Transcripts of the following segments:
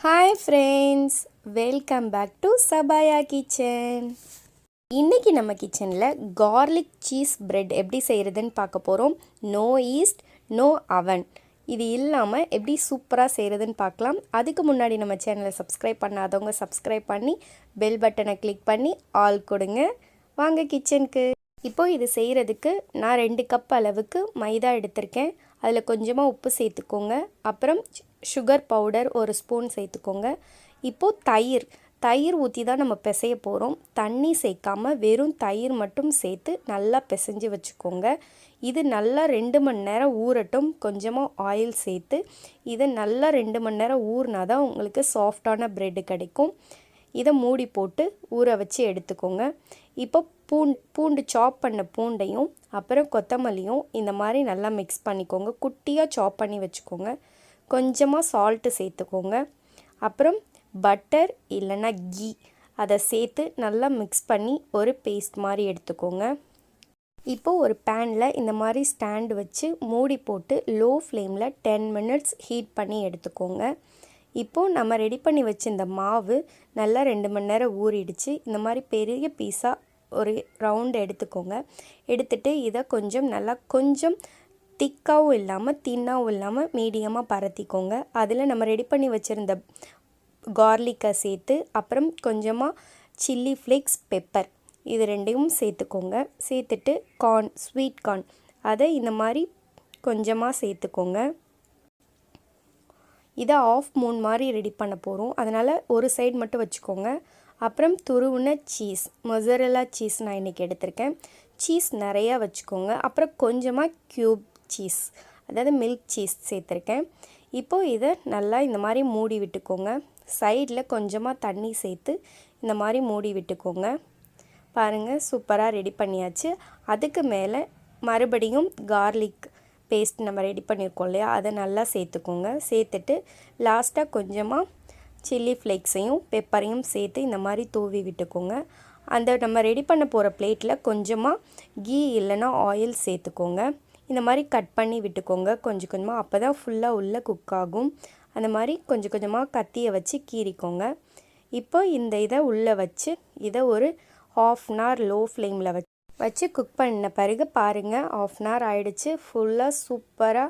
Hi friends, welcome back to Sabaya kitchen. இன்றைக்கி நம்ம கிச்சனில் கார்லிக் சீஸ் பிரெட் எப்படி செய்கிறதுன்னு பார்க்க போகிறோம். நோ ஈஸ்ட், நோ அவன். இது இல்லாமல் எப்படி சூப்பராக செய்கிறதுன்னு பார்க்கலாம். அதுக்கு முன்னாடி நம்ம சேனலை சப்ஸ்கிரைப் பண்ணாதவங்க சப்ஸ்கிரைப் பண்ணி பெல் பட்டனை கிளிக் பண்ணி ஆல் கொடுங்க. வாங்க கிச்சனுக்கு. இப்போது இது செய்கிறதுக்கு நான் 2 கப் அளவுக்கு மைதா எடுத்திருக்கேன். அதில் கொஞ்சமாக உப்பு சேர்த்துக்கோங்க. அப்புறம் சுகர் பவுடர் 1 ஸ்பூன் சேர்த்துக்கோங்க. இப்போது தயிர் ஊற்றி தான் நம்ம பிசைய போகிறோம். தண்ணி சேர்க்காமல் வெறும் தயிர் மட்டும் சேர்த்து நல்லா பிசைஞ்சு வச்சுக்கோங்க. இது நல்லா 2 மணி நேரம் ஊறட்டும். கொஞ்சமாக ஆயில் சேர்த்து இதை நல்லா 2 மணி நேரம் ஊறினா தான் உங்களுக்கு சாஃப்டான ப்ரெட்டு கிடைக்கும். இதை மூடி போட்டு ஊற வச்சு எடுத்துக்கோங்க. இப்போ பூண்டு சாப் பண்ண பூண்டையும் அப்புறம் கொத்தமல்லியும் இந்த மாதிரி நல்லா மிக்ஸ் பண்ணிக்கோங்க. குட்டியாக சாப் பண்ணி வச்சுக்கோங்க. கொஞ்சமாக சால்ட்டு சேர்த்துக்கோங்க. அப்புறம் பட்டர் இல்லைன்னா கீ அதை சேர்த்து நல்லா மிக்ஸ் பண்ணி ஒரு பேஸ்ட் மாதிரி எடுத்துக்கோங்க. இப்போது ஒரு பேனில் இந்த மாதிரி ஸ்டாண்டு வச்சு மூடி போட்டு லோ ஃப்ளேமில் 10 மினிட்ஸ் ஹீட் பண்ணி எடுத்துக்கோங்க. இப்போது நம்ம ரெடி பண்ணி வச்சுருந்த மாவு நல்லா 2 மணி நேரம் ஊறிடுச்சு. இந்த மாதிரி பெரிய பீஸாக ஒரு ரவுண்டு எடுத்துக்கோங்க. எடுத்துகிட்டு இதை கொஞ்சம் திக்காகவும் இல்லாமல் தின்னாகவும் இல்லாமல் மீடியமாக பரத்திக்கோங்க. அதில் நம்ம ரெடி பண்ணி வச்சுருந்த கார்லிக்கை சேர்த்து அப்புறம் கொஞ்சமாக சில்லி ஃப்ளேக்ஸ், பெப்பர் இது 2யும் சேர்த்துக்கோங்க. சேர்த்துட்டு ஸ்வீட் கார்ன் அதை இந்த மாதிரி கொஞ்சமாக சேர்த்துக்கோங்க. இதை ஆஃப் மூன் மாதிரி ரெடி பண்ண போகிறோம். அதனால் ஒரு சைடு மட்டும் வச்சுக்கோங்க. அப்புறம் துருவுன சீஸ், மொசரெல்லா சீஸ் நான் இன்றைக்கி எடுத்திருக்கேன். சீஸ் நிறையா வச்சுக்கோங்க. அப்புறம் கொஞ்சமாக க்யூப் சீஸ், அதாவது மில்க் சீஸ் சேர்த்துருக்கேன். இப்போது இதை நல்லா இந்த மாதிரி மூடி விட்டுக்கோங்க. சைடில் கொஞ்சமாக தண்ணி சேர்த்து இந்த மாதிரி மூடி விட்டுக்கோங்க. பாருங்கள், சூப்பராக ரெடி பண்ணியாச்சு. அதுக்கு மேலே மறுபடியும் கார்லிக் பேஸ்ட் நம்ம ரெடி பண்ணியிருக்கோம் இல்லையா, அதை நல்லா சேர்த்துக்கோங்க. சேர்த்துட்டு லாஸ்ட்டாக கொஞ்சமாக சில்லி ஃப்ளேக்ஸையும் பெப்பரையும் சேர்த்து இந்த மாதிரி தூவி விட்டுக்கோங்க. அந்த நம்ம ரெடி பண்ண போகிற பிளேட்டில் கொஞ்சமாக கீ இல்லைன்னா ஆயில் சேர்த்துக்கோங்க. இந்த மாதிரி கட் பண்ணி விட்டுக்கோங்க கொஞ்சம் கொஞ்சமாக. அப்போ தான் ஃபுல்லாக உள்ளே குக் ஆகும். அந்த மாதிரி கொஞ்சம் கொஞ்சமாக கத்தியை வச்சு கீறிக்கோங்க. இப்போ இந்த இதை உள்ளே வச்சு இதை ஒரு 1/2 அன் ஹவர் லோ ஃப்ளேமில் வச்சு குக் பண்ண பிறகு பாருங்கள், 1/2 அன் ஹவர் ஆகிடுச்சு. ஃபுல்லாக சூப்பராக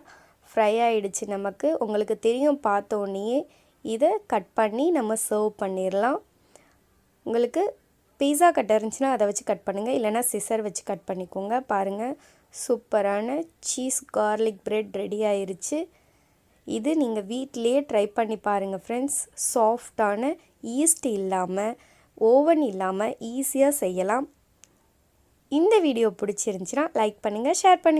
ஃப்ரை ஆகிடுச்சு. நமக்கு உங்களுக்கு தெரியும் பார்த்தோன்னே. இதை கட் பண்ணி நம்ம சர்வ் பண்ணிடலாம். உங்களுக்கு பீஸா கட் இருந்துச்சுன்னா அதை வச்சு கட் பண்ணுங்கள், இல்லைனா சிசர் வச்சு கட் பண்ணிக்கோங்க. பாருங்கள், சூப்பரான சீஸ் கார்லிக் பிரெட் ரெடி ஆயிருச்சு. இது நீங்கள் வீட்டிலேயே ட்ரை பண்ணி பாருங்கள் ஃப்ரெண்ட்ஸ். சாஃப்டான, ஈஸ்ட் இல்லாமல், ஓவன் இல்லாமல் ஈஸியாக செய்யலாம். இந்த வீடியோ பிடிச்சிருந்துச்சின்னா லைக் பண்ணுங்கள், ஷேர் பண்ணுங்கள்.